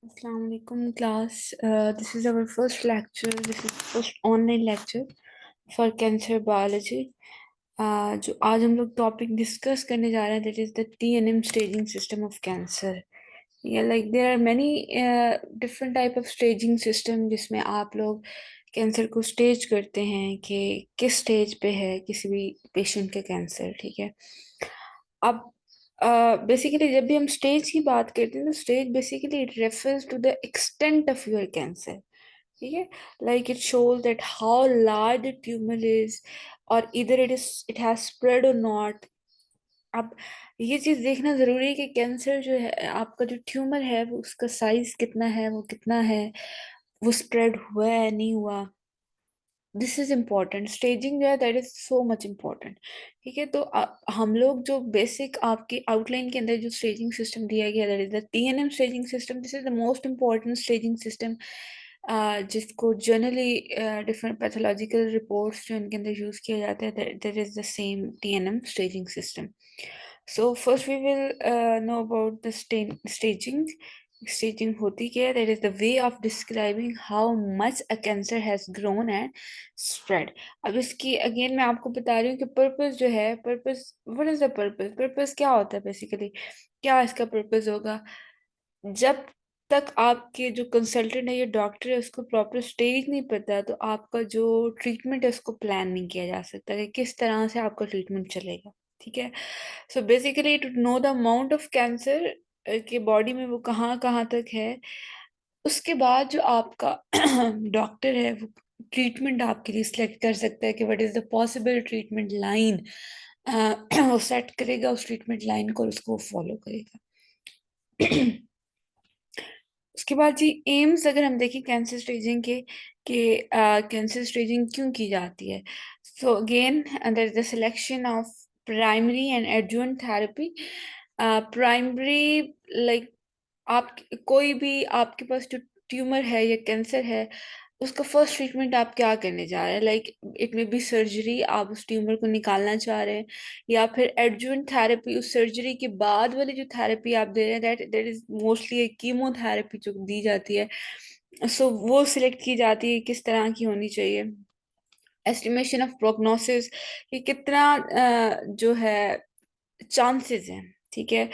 Assalamu alaikum class. This is our first lecture. This is first online lecture for cancer biology. जो आज हम लोग topic discuss करने जा रहे हैं that is the TNM staging system of cancer. Yeah, like there are many different type of staging system जिसमें आप लोग कैंसर को स्टेज करते हैं कि किस स्टेज पे है किसी भी पेशेंट का कैंसर, ठीक है। अब बेसिकली जब भी हम स्टेज की बात करते हैं तो stage basically it refers to the extent of your cancer, ठीक है। Like it shows that how large the tumour is और इधर इट हैज स्प्रेड और नॉट। अब ये चीज देखना जरूरी है कि कैंसर जो है आपका जो ट्यूमर है वो उसका साइज कितना है, वो कितना है, वो स्प्रेड हुआ है नहीं हुआ। This is important. स्टेजिंग जो है that is so much important, ठीक है। तो हम लोग जो बेसिक आपकी आउटलाइन के अंदर जो स्टेजिंग सिस्टम दिया गया that is the TNM staging system. This is the most important staging system जिसको जनरली डिफरेंट पैथोलॉजिकल रिपोर्ट्स जो इनके अंदर यूज किया जाता है that is the same TNM staging system. So first we will know about the staging. Staging होती क्या है? That is the way of describing how much a cancer has grown and spread. अब इसकी again मैं आपको बता रही हूँ कि पर्पस जो है, purpose what is the purpose, purpose क्या होता है बेसिकली, क्या इसका पर्पस होगा। जब तक आपके जो कंसल्टेंट है या डॉक्टर है उसको प्रॉपर स्टेज नहीं पता तो आपका जो ट्रीटमेंट है उसको प्लान नहीं किया जा सकता कि किस तरह से आपका ट्रीटमेंट चलेगा, ठीक है। So basically to know the amount of cancer के बॉडी में वो कहाँ कहाँ तक है, उसके बाद जो आपका डॉक्टर है वो ट्रीटमेंट आपके लिए सिलेक्ट कर सकता है कि what is the possible treatment line वो सेट करेगा, उस ट्रीटमेंट लाइन को उसको फॉलो करेगा। उसके बाद जी एम्स अगर हम देखें कैंसर स्टेजिंग के कि कैंसर स्टेजिंग क्यों की जाती है। So again there is the selection of primary and adjuvant therapy. Primary like आप कोई भी आपके पास जो ट्यूमर है या कैंसर है उसका फर्स्ट ट्रीटमेंट आप क्या करने जा रहे हैं, लाइक इट में बी सर्जरी, आप उस ट्यूमर को निकालना चाह रहे हैं, या फिर एडजुवेंट थेरेपी उस सर्जरी के बाद वाली जो थेरेपी आप दे रहे हैं that that is mostly chemotherapy जो दी जाती है। सो वो सिलेक्ट की जाती है किस तरह की होनी चाहिए। एस्टिमेशन ऑफ प्रोग्नोसिस कि कितना जो है चांसेस हैं, ठीक है,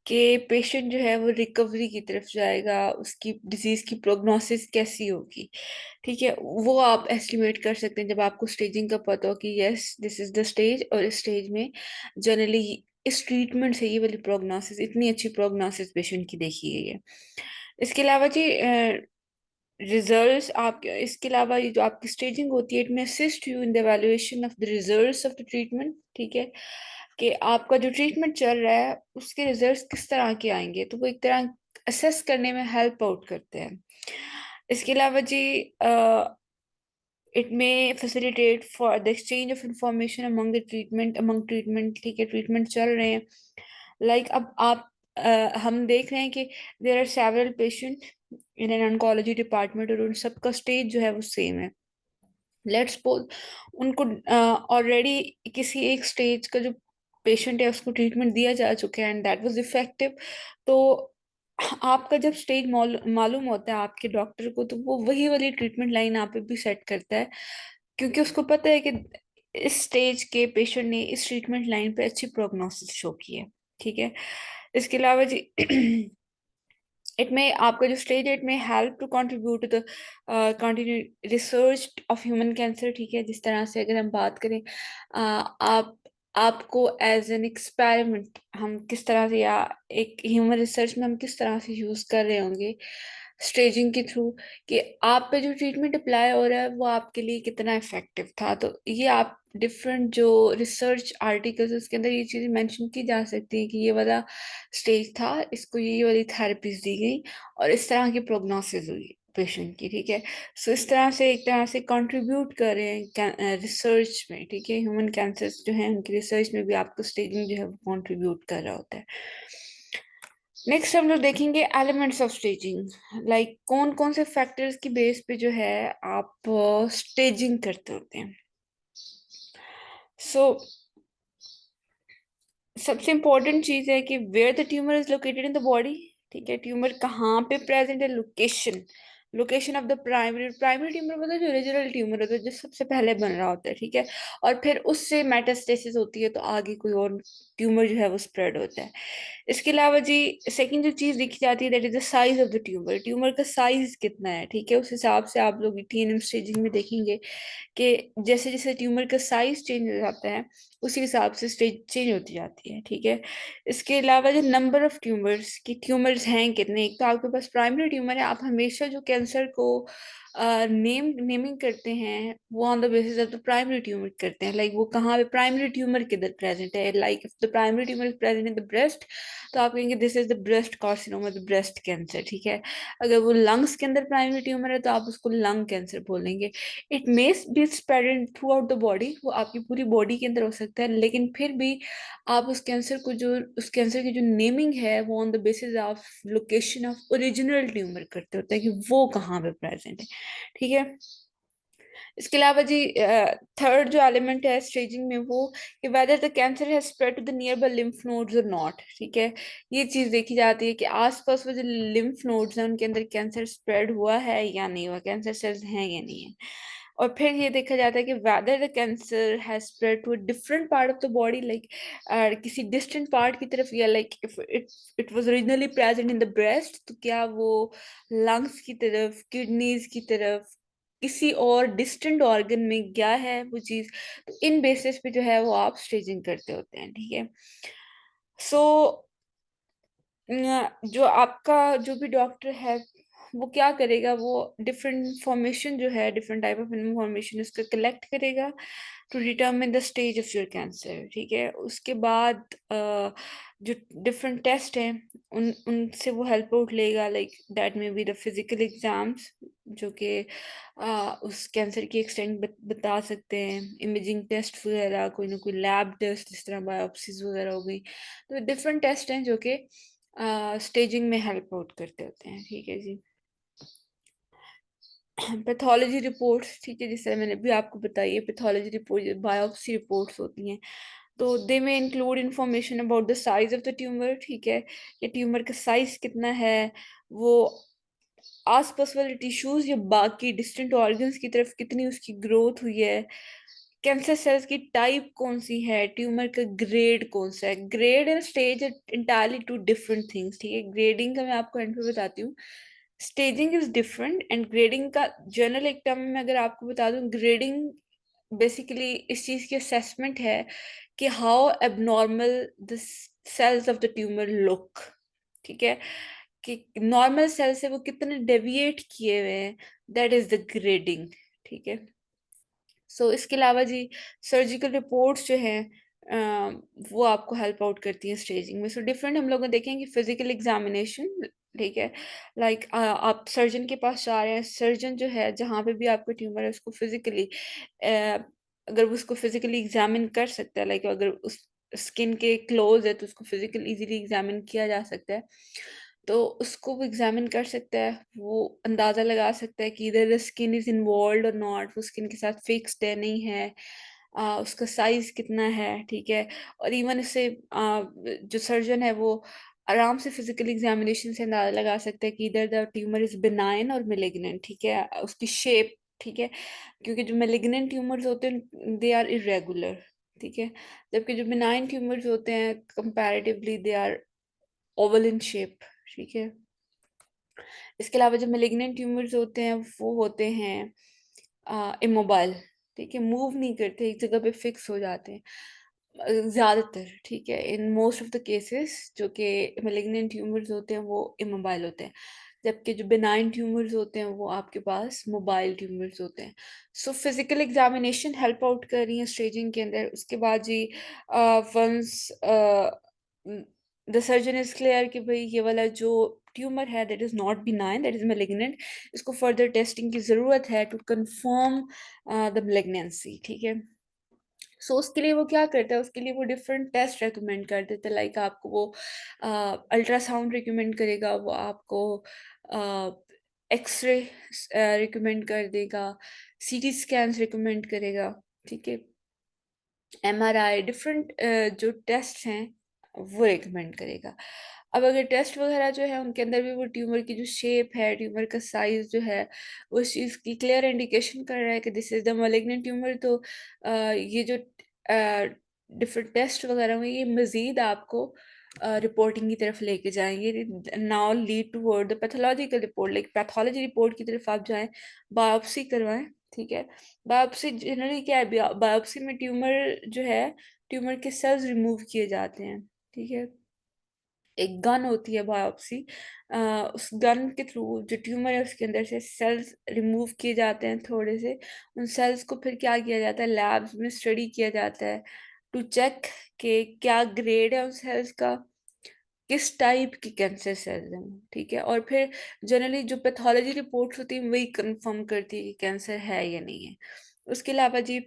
कि पेशेंट जो है वो रिकवरी की तरफ जाएगा, उसकी डिजीज की प्रोग्नोसिस कैसी होगी, ठीक है। वो आप एस्टिमेट कर सकते हैं जब आपको स्टेजिंग का पता हो कि yes this is the stage और इस स्टेज में जनरली इस ट्रीटमेंट से ये वाली प्रोग्नोसिस, इतनी अच्छी प्रोग्नोसिस पेशेंट की देखी गई है। इसके अलावा जी रिजल्ट्स आप, इसके अलावा ये जो आपकी स्टेजिंग होती है इट में assist you in the evaluation of the results of the treatment, ठीक है, कि आपका जो ट्रीटमेंट चल रहा है उसके रिजल्ट्स किस तरह के आएंगे, तो वो एक तरह असेस करने में हेल्प आउट करते हैं। इसके अलावा जी इट में facilitate for the exchange of information among treatment, ठीक है, ट्रीटमेंट चल रहे हैं। लाइक अब आप हम देख रहे हैं कि there are several patient in an oncology department और उन सबका स्टेज जो है वो सेम है। लेट्स सपोज उनको ऑलरेडी किसी एक स्टेज का जो पेशेंट है उसको ट्रीटमेंट दिया जा चुका है एंड दैट वाज इफेक्टिव। तो आपका जब स्टेज मालूम होता है आपके डॉक्टर को तो वो वही वाली ट्रीटमेंट लाइन आप पे भी सेट करता है, क्योंकि उसको पता है कि इस स्टेज के पेशेंट ने इस ट्रीटमेंट लाइन पे अच्छी प्रोग्नोसिस शो की है, ठीक है। इसके अलावा जी इट में आपका जो स्टेज है इट में help to contribute to the continue research of human cancer, ठीक है। जिस तरह से अगर हम बात करें आप आपको एज एन एक्सपेरिमेंट हम किस तरह से या एक ह्यूमन रिसर्च में हम किस तरह से यूज कर रहे होंगे स्टेजिंग के थ्रू, कि आप पे जो ट्रीटमेंट अप्लाई हो रहा है वो आपके लिए कितना इफेक्टिव था। तो ये आप डिफरेंट जो रिसर्च आर्टिकल्स उसके अंदर ये चीज़ें मेंशन की जा सकती हैं कि ये वाला स्टेज था, इसको ये वाली थेरेपीज दी गई और इस तरह की प्रोग्नोसिस हुई पेशेंट की, ठीक है। सो इस तरह से एक तरह से कंट्रीब्यूट कर रहे हैं रिसर्च में, ठीक है। ह्यूमन कैंसर्स जो है उनकी रिसर्च में भी आपको स्टेजिंग जो है वो कंट्रीब्यूट कर रहा होता है। नेक्स्ट हम लोग देखेंगे एलिमेंट्स ऑफ स्टेजिंग, लाइक कौन कौन से फैक्टर्स की बेस पे जो है आप स्टेजिंग करते होते हैं। सो सबसे इम्पोर्टेंट चीज है कि where the tumour is located in the body, ठीक है, ट्यूमर कहाँ पे प्रेजेंट है, location, location of the primary, primary tumour मतलब जो ओरिजिनल ट्यूमर होता है जो सबसे पहले बन रहा होता है, ठीक है, और फिर उससे मेटास्टेसिस होती है तो आगे कोई और ट्यूमर जो है वो स्प्रेड होता है। इसके अलावा जी सेकंड जो चीज देखी जाती है that is the size of the tumour, tumour का साइज कितना है, ठीक है, उस हिसाब से आप लोग TNM स्टेजिंग में देखेंगे कि जैसे जैसे ट्यूमर का साइज चेंज हो जाता है उसी हिसाब से स्टेज चेंज होती जाती है, ठीक है। इसके अलावा जो नंबर ऑफ ट्यूमर्स की ट्यूमर्स हैं कितने, एक तो आपके पास प्राइमरी ट्यूमर है, आप हमेशा जो कैंसर को नेमिंग करते हैं वो on the basis of the primary tumour करते हैं, लाइक वो कहाँ पे प्राइमरी ट्यूमर किधर प्रेजेंट है, like if the primary tumour is present in the breast तो आप कहेंगे this is the breast carcinoma, the breast cancer, ठीक है। अगर वो लंग्स के अंदर प्राइमरी ट्यूमर है तो आप उसको लंग कैंसर बोलेंगे। It may be spread through out the body, वो आपकी पूरी बॉडी के अंदर हो सकता है, लेकिन फिर भी आप उस कैंसर को जो उस कैंसर की जो नेमिंग है वो on the basis of location of original tumour करते होते हैं कि वो कहाँ पे प्रेजेंट है, ठीक है। इसके अलावा जी थर्ड जो एलिमेंट है स्टेजिंग में वो कि whether the cancer has spread to the nearby lymph nodes और नॉट, ठीक है। ये चीज देखी जाती है कि आसपास वो जो लिम्फ नोड्स हैं उनके अंदर कैंसर स्प्रेड हुआ है या नहीं हुआ, कैंसर सेल्स हैं या नहीं है। और फिर ये देखा जाता है कि whether the cancer has spread to a different part of the body, like किसी डिस्टेंट पार्ट की तरफ, या like if it was originally present in the breast तो क्या वो लंग्स की तरफ, किडनीज की तरफ, किसी और डिस्टेंट ऑर्गन में गया है वो चीज, तो इन बेसिस पे जो है वो आप स्टेजिंग करते होते हैं, ठीक है। सो जो आपका जो भी डॉक्टर है वो क्या करेगा, वो डिफरेंट इंफॉर्मेशन जो है, डिफरेंट टाइप ऑफ इंफॉर्मेशन उसका कलेक्ट करेगा to determine the stage of your cancer, ठीक है। उसके बाद जो डिफरेंट टेस्ट हैं उन उनसे वो हेल्प आउट लेगा, लाइक दैट में बी द फिजिकल एग्जाम्स जो कि उस कैंसर की एक्सटेंट बता सकते हैं, इमेजिंग टेस्ट वगैरह, कोई ना कोई लैब टेस्ट जिस तरह बायोप्सीज वगैरह हो गई, तो डिफरेंट टेस्ट हैं जो कि स्टेजिंग में हेल्प आउट करते होते हैं, ठीक है जी। पैथोलॉजी रिपोर्ट्स, ठीक है, जिस तरह मैंने भी आपको बताई है पैथोलॉजी रिपोर्ट बायोप्सी रिपोर्ट्स होती हैं, तो दे में include information about the size of the tumour, ठीक है, ये ट्यूमर का साइज कितना है, वो आसपास वाले टिश्यूज या बाकी डिस्टेंट ऑर्गन्स की तरफ कितनी उसकी ग्रोथ हुई है, कैंसर सेल्स की टाइप कौन सी है, ट्यूमर का ग्रेड कौन सा है, grade and stage entirely two different things, ठीक है। ग्रेडिंग का मैं आपको एंड में बताती हूँ, staging is different and grading का जनरल एक टर्म में अगर आपको बता दूं, ग्रेडिंग बेसिकली इस चीज की असेसमेंट है कि how abnormal the cells of the tumour look, ठीक है, कि नॉर्मल सेल से वो कितने डेविएट किए हुए हैं, दैट इज द ग्रेडिंग, ठीक है। इसके अलावा जी सर्जिकल रिपोर्ट्स जो हैं वो आपको हेल्प आउट करती हैं स्टेजिंग में। डिफरेंट हम लोग देखेंगे फिजिकल एग्जामिनेशन, ठीक है, लाइक आप सर्जन के पास जा रहे हैं, सर्जन जो है जहाँ पे भी आपका ट्यूमर है उसको फिजिकली अगर वो उसको फिजिकली एग्जामिन कर सकता है, लाइक अगर उस स्किन के क्लोज है तो उसको फिजिकली इजीली एग्जामिन किया जा सकता है, तो उसको वो एग्जामिन कर सकता है, वो अंदाज़ा लगा सकता है कि इधर स्किन इज इन्वॉल्व और नॉट, वो स्किन के साथ फिक्स्ड है नहीं है, उसका साइज कितना है, ठीक है। और इवन इससे जो सर्जन है वो आराम से फिजिकल एग्जामिनेशन से अंदाजा लगा सकता है कि इधर द ट्यूमर इज बिनाइन और मेलिग्नेंट, ठीक है, उसकी शेप, ठीक है, क्योंकि जो मेलिग्नेंट ट्यूमर्स होते हैं दे आर इरेगुलर, ठीक है, जबकि जो बिनाइन ट्यूमर्स होते हैं comparatively they are oval in shape, ठीक है। इसके अलावा जो मेलिग्नेंट ट्यूमर्स होते हैं वो होते हैं इमोबाइल, ठीक है, मूव नहीं करते, एक जगह पे फिक्स हो जाते हैं ज्यादातर, ठीक है, in most of the cases जो कि मेलिग्नेंट ट्यूमर्स होते हैं वो इमोबाइल होते हैं, जबकि जो बेनाइन ट्यूमर्स होते हैं वो आपके पास मोबाइल ट्यूमर्स होते हैं। फिजिकल एग्जामिनेशन हेल्प आउट कर रही है स्टेजिंग के अंदर। उसके बाद जी once the surgeon is clear कि भाई ये वाला जो ट्यूमर है that is not benign, that is malignant, इसको फर्दर टेस्टिंग की जरूरत है टू कंफर्म द मेलिग्नेंसी, ठीक है। उसके लिए वो क्या करता है, उसके लिए वो डिफरेंट टेस्ट रेकमेंड कर देता है, लाइक आपको वो अल्ट्रासाउंड रिकमेंड करेगा, वो आपको एक्सरे रिकमेंड कर देगा, सीटी स्कैन्स रिकमेंड करेगा, ठीक है, MRI, डिफरेंट जो टेस्ट हैं वो रिकमेंड करेगा। अब अगर टेस्ट वगैरह जो है उनके अंदर भी वो ट्यूमर की जो शेप है, ट्यूमर का साइज जो है, उस चीज़ की क्लियर इंडिकेशन कर रहा है कि this is the malignant tumour, तो ये जो डिफरेंट टेस्ट वगैरह में ये मजीद आपको रिपोर्टिंग की तरफ लेके जाएंगे, now lead toward the pathological report, like pathology report की तरफ आप जाएं, बायोप्सी करवाएं। ठीक है, बायोप्सी जनरली क्या है, बायोप्सी में ट्यूमर जो है, ट्यूमर के सेल्स रिमूव किए जाते हैं। ठीक है, एक गन होती है बायोप्सी, उस गन के थ्रू जो ट्यूमर है उसके अंदर से सेल्स रिमूव किए जाते हैं थोड़े से, उन सेल्स को फिर क्या किया जाता है, लैब्स में स्टडी किया जाता है टू चेक कि क्या ग्रेड है उन सेल्स का, किस टाइप की कैंसर सेल्स हैं। ठीक है, और फिर जनरली जो पैथोलॉजी रिपोर्ट्स होती है वही कंफर्म करती है कि कैंसर है या नहीं है। उसके अलावा जी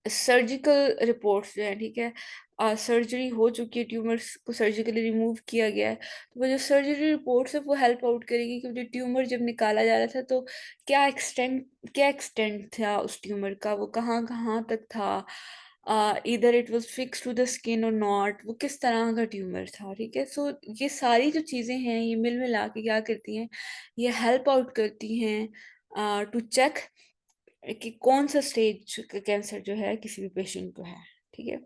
सर्जिकल रिपोर्ट्स जो है, ठीक है, सर्जरी हो चुकी है, ट्यूमर्स को सर्जिकली रिमूव किया गया है, तो वो जो सर्जरी रिपोर्ट्स है वो हेल्प आउट करेगी कि जो ट्यूमर जब निकाला जा रहा था तो क्या एक्सटेंट था उस ट्यूमर का, वो कहाँ कहाँ तक था, इधर it was fix to the skin और नॉट, वो किस तरह का ट्यूमर था। ठीक है, सो ये सारी जो चीज़ें हैं ये मिल मिला के क्या करती हैं, ये हेल्प आउट करती हैं टू चेक कि कौन सा स्टेज का कैंसर जो है किसी भी पेशेंट को है। ठीक है,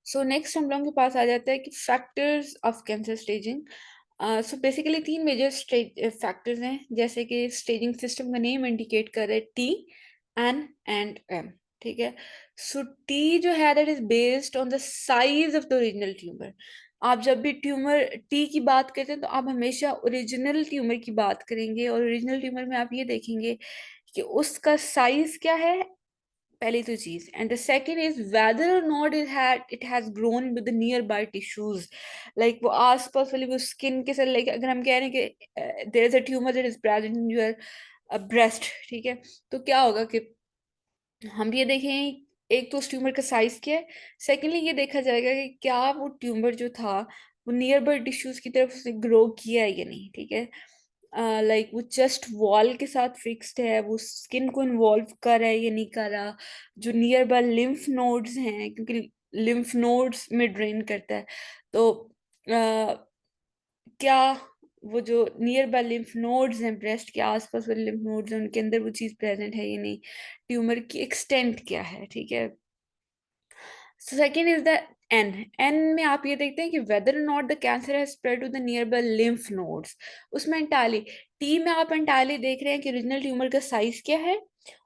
सो नेक्स्ट हम लोगों के पास आ जाता है कि factors of cancer staging. So basically तीन मेजर फैक्टर्स हैं, जैसे कि स्टेजिंग सिस्टम का नेम इंडिकेट कर रहा है, टी, एन एंड एम। ठीक है, सो टी जो है that is based on the size of the original tumour. आप जब भी ट्यूमर टी की बात करते हैं तो आप हमेशा ओरिजिनल ट्यूमर की बात करेंगे, और ओरिजिनल ट्यूमर में आप ये देखेंगे कि उसका साइज क्या है, पहली तो चीज, and the second is whether और not it has grown with the nearby tissues, like वो आसपास वाली वो स्किन के साथ, लाइक अगर हम कह रहे हैं कि there is a tumour that is present in your breast, ठीक है, तो क्या होगा कि हम ये देखें, एक तो उस ट्यूमर का साइज क्या है, सेकेंडली ये देखा जाएगा कि क्या वो ट्यूमर जो था वो नियर बाय टिश्यूज की तरफ से ग्रो किया है या नहीं। ठीक है, लाइक वो चेस्ट वॉल के साथ फिक्स्ड है, वो स्किन को इन्वॉल्व कर रहा है या नहीं कर रहा, जो नियर बाय लिम्फ नोड्स हैं, क्योंकि लिम्फ नोड्स में ड्रेन करता है, तो क्या वो जो नियर बाय लिम्फ नोड्स हैं, ब्रेस्ट के आसपास वाले लिम्फ नोड्स हैं, उनके अंदर वो चीज़ प्रेजेंट है या नहीं, ट्यूमर की एक्सटेंट क्या है। ठीक है, second is the N. N में आप ये देखते हैं कि whether not the cancer has spread to the nearby lymph nodes, उसमें एंटायरली। टी में आप एंटायरली देख रहे हैं कि ओरिजिनल ट्यूमर का साइज क्या है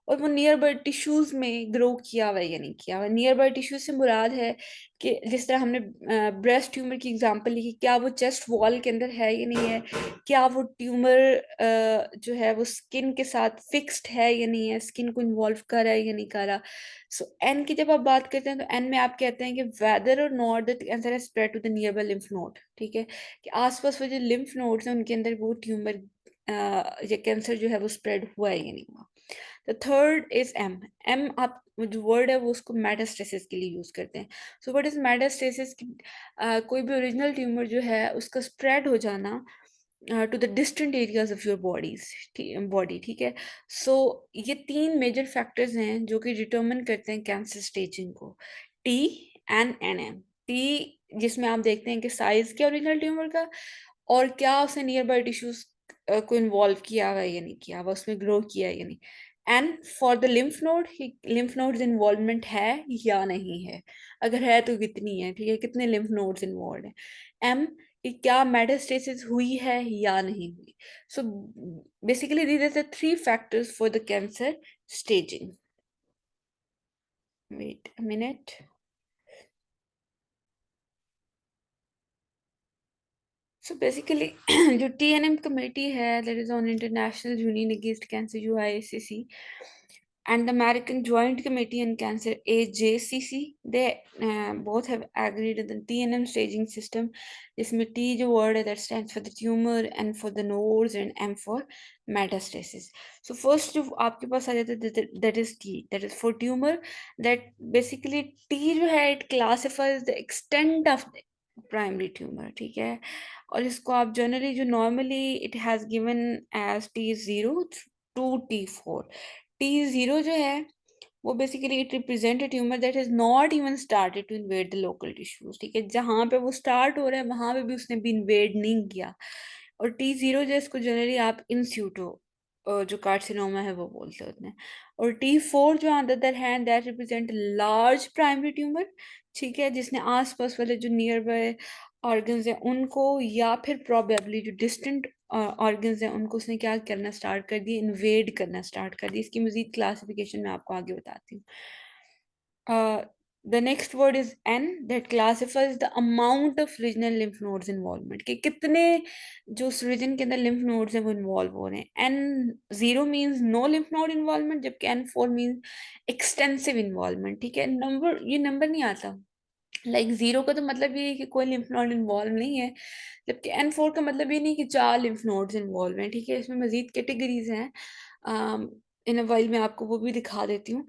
और वो नियर बाय टिश्यूज में ग्रो किया हुआ है या नहीं किया हुआ। नियर बाय टिश्यूज से मुराद है कि जिस तरह हमने ब्रेस्ट ट्यूमर की एग्जांपल ली, क्या वो चेस्ट वॉल के अंदर है या नहीं है, क्या वो ट्यूमर जो है वो स्किन के साथ फिक्स्ड है या नहीं है, स्किन को इन्वॉल्व कर रहा है या नहीं कर रहा। सो एन की जब आप बात करते हैं तो एन में आप कहते हैं कि वेदर और not the cancer has spread to the nearby lymph node. ठीक है, कि आसपास वो जो लिम्फ नोड्स हैं उनके अंदर वो ट्यूमर या कैंसर जो है वो स्प्रेड हुआ है या नहीं हुआ। The third is M. M आप जो वर्ड है वो उसको मेटास्टेसिस के लिए यूज करते हैं। So what is metastasis? कोई भी ओरिजिनल ट्यूमर जो है उसका स्प्रेड हो जाना to the distant areas of your body. ठीक है, सो ये तीन मेजर फैक्टर्स हैं जो कि डिटरमिन करते हैं कैंसर स्टेजिंग को, टी, एन एम। टी जिसमें आप देखते हैं कि साइज क्या ओरिजिनल ट्यूमर का, और क्या उसने नियर बाय टिश्यूज को इन्वॉल्व किया हुआ है या नहीं किया हुआ, उसमें ग्रो किया है या नहीं। And for the lymph node, lymph nodes involvement है या नहीं है, अगर है तो कितनी है, ठीक है, कितने लिम्फ नोड्स इन्वॉल्व हैं। एम, कि क्या मेटास्टेसिस हुई है या नहीं हुई। So basically these are the three factors for the cancer staging. Wait a minute. So basically जो TNM कमेटी है, that is on International Union Against Cancer, UICC, and the American Joint Committee on Cancer, AJCC, they both have agreed on the TNM staging system, जिसमें T जो word है that stands for the tumor, N for the nodes, and M for metastasis. So first जो आपके पास आ जाता है that is T, that is for tumor, that basically T जो है it classifies the extent of the primary tumor। ठीक है, और इसको आप जनरली जो normally it has given as T0 to T4। T0 जो है वो basically it represent a tumour that has not even started to invade the local tissues, ठीक है, जहाँ पे वो स्टार्ट हो रहा है वहां पे भी उसने भी इन्वेड नहीं किया। और T0 जो इसको जनरली आप इन सीटो जो कार्सिनोमा है वो बोलते होते हैं। और T4 जो on the other hand that represent large primary tumour, ठीक है, जिसने आसपास वाले जो नियर बाय ऑर्गन्स हैं उनको, या फिर प्रोबेबली जो डिस्टेंट ऑर्गन्स हैं उनको उसने क्या करना स्टार्ट कर दिया, इन्वेड करना स्टार्ट कर दिया। इसकी मजीद क्लासिफिकेशन मैं आपको आगे बताती हूँ। The next word is N that classifies the amount of regional lymph nodes involvement, कि कितने जो उस रीजन के अंदर lymph nodes हैं वो इन्वॉल्व हो रहे हैं। N0 means no lymph node involvement, जबकि N4 means extensive involvement, ठीक है। नंबर, ये नंबर नहीं आता, लाइक जीरो का तो मतलब ये है कि कोई लिम्फ नोड इन्वॉल्व नहीं है, जबकि N4 का मतलब ये नहीं कि 4 लिम्फ नोड्स इन्वॉल्व हैं, ठीक है। इसमें मजीद कैटेगरीज हैं, इन अ वाइल मैं आपको वो भी दिखा देती हूँ।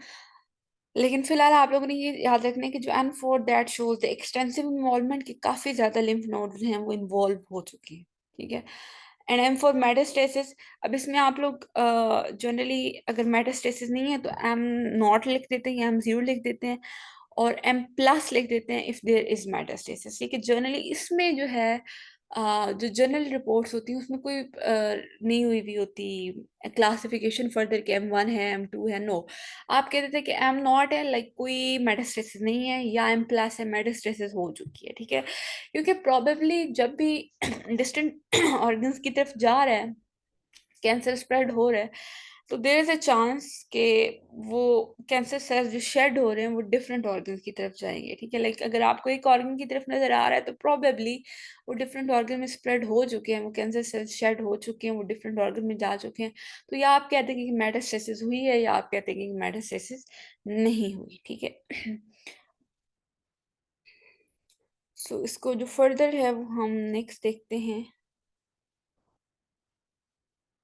लेकिन फिलहाल आप लोगों ने ये याद रखना है कि जो N4 that shows the extensive involvement, की काफ़ी ज़्यादा लिम्फ नोड्स हैं वो इन्वॉल्व हो चुके हैं, ठीक है। एंड M4 मेटास्टेसिस, अब इसमें आप लोग जनरली अगर मेटास्टेसिस नहीं है तो M0 लिख देते हैं, M0 लिख देते हैं, और M+ लिख देते हैं इफ़ देयर इज़ मेटास्टेसिस, ठीक है। जनरली इसमें जो है जो जनरल रिपोर्ट्स होती हैं उसमें कोई नहीं हुई हुई होती क्लासिफिकेशन फर्दर कि M1 है, M2 है, नो। आप कहते थे कि M0 है, लाइक कोई मेटास्टेसिस नहीं है, या M+ है, मेटास्टेसिस हो चुकी है, ठीक है। क्योंकि प्रोबेबली जब भी डिस्टेंट ऑर्गन्स की तरफ जा रहा है, कैंसर स्प्रेड हो रहा है, तो देयर इज अ चांस कि वो कैंसर सेल्स जो शेड हो रहे हैं वो डिफरेंट ऑर्गन्स की तरफ जाएंगे, ठीक है। लाइक अगर आपको एक ऑर्गन की तरफ नजर आ रहा है तो प्रोबेबली वो डिफरेंट ऑर्गन में स्प्रेड हो चुके हैं, वो कैंसर सेल्स शेड हो चुके हैं, वो डिफरेंट ऑर्गन में जा चुके हैं। तो या आप कहते हैं कि मेटास्टेसिस हुई है, या आप कहते हैं कि मेटास्टेसिस नहीं हुई, ठीक है। सो इसको जो फर्दर है वो हम नेक्स्ट देखते हैं।